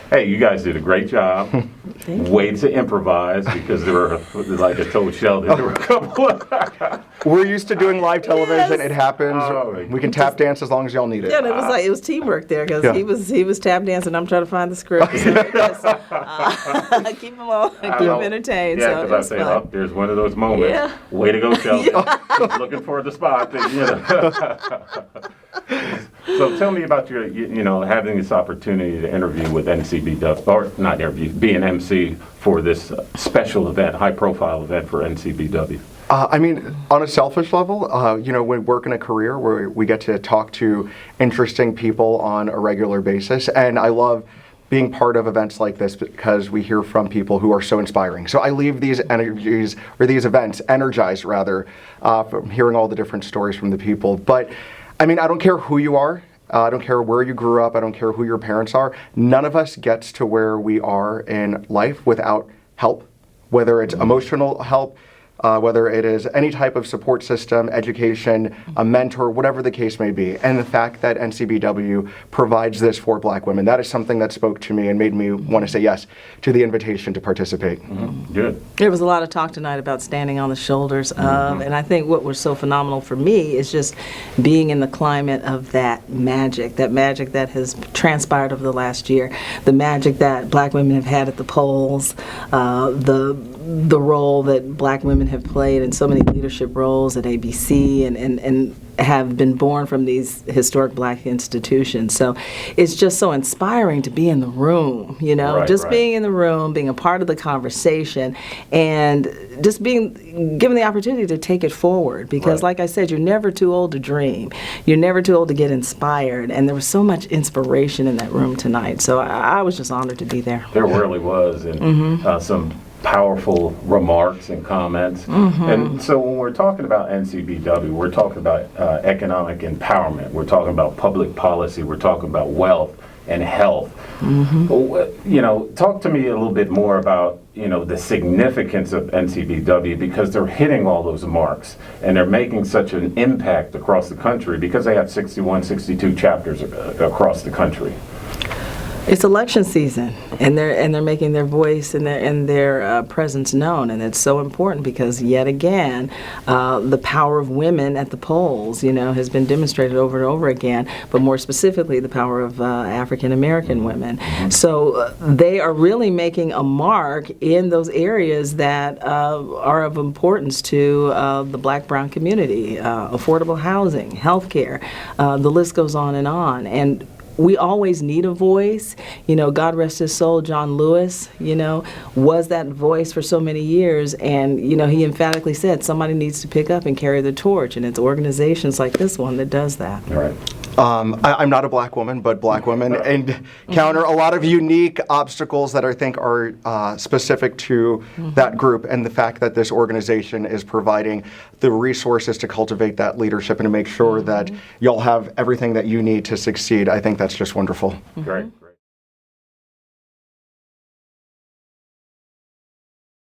Hey, you guys did a great job. Way to improvise, because there were, like I told Sheldon, there were a couple of... We're used to doing live television. Yes. It happens. We can tap dance as long as y'all need it. Yeah, and it was teamwork there, because he was tap dancing. I'm trying to find the script. So keep them all, keep them entertained. Yeah, because I say, oh, there's one of those moments. Yeah. Way to go, Sheldon. Looking for the spot. So tell me about your, having this opportunity to interview with NCBW, or not interview, be an MC for this special event, high-profile event for NCBW. On a selfish level, we work in a career where we get to talk to interesting people on a regular basis, and I love being part of events like this because we hear from people who are so inspiring. So I leave these these events energized, rather, from hearing all the different stories from the people. But I don't care who you are. I don't care where you grew up. I don't care who your parents are. None of us gets to where we are in life without help, whether it's emotional help, whether it is any type of support system, education, a mentor, whatever the case may be. And the fact that NCBW provides this for Black women, that is something that spoke to me and made me want to say yes to the invitation to participate. Good. There was a lot of talk tonight about standing on the shoulders of, and I think what was so phenomenal for me is just being in the climate of that magic that has transpired over the last year, the magic that Black women have had at the polls, the role that Black women have played in so many leadership roles at ABC and have been born from these historic Black institutions. So it's just so inspiring to be in the room, being in the room, being a part of the conversation, and just being given the opportunity to take it forward. Because like I said, you're never too old to dream. You're never too old to get inspired. And there was so much inspiration in that room tonight. So I was just honored to be there. There really was. And some powerful remarks and comments. And so when we're talking about NCBW, we're talking about economic empowerment. We're talking about public policy. We're talking about wealth and health. Talk to me a little bit more about, the significance of NCBW, because they're hitting all those marks and they're making such an impact across the country because they have 61, 62 chapters across the country. It's election season, and they're making their voice and their presence known, and it's so important because yet again, the power of women at the polls, has been demonstrated over and over again. But more specifically, the power of African American women. So they are really making a mark in those areas that are of importance to the Black-brown community: affordable housing, healthcare. The list goes on, and we always need a voice. God rest his soul, John Lewis, was that voice for so many years. And, he emphatically said somebody needs to pick up and carry the torch. And it's organizations like this one that does that. Right. I'm not a Black woman, but Black women encounter a lot of unique obstacles that I think are specific to that group, and the fact that this organization is providing the resources to cultivate that leadership and to make sure that y'all have everything that you need to succeed, I think that's just wonderful. Great.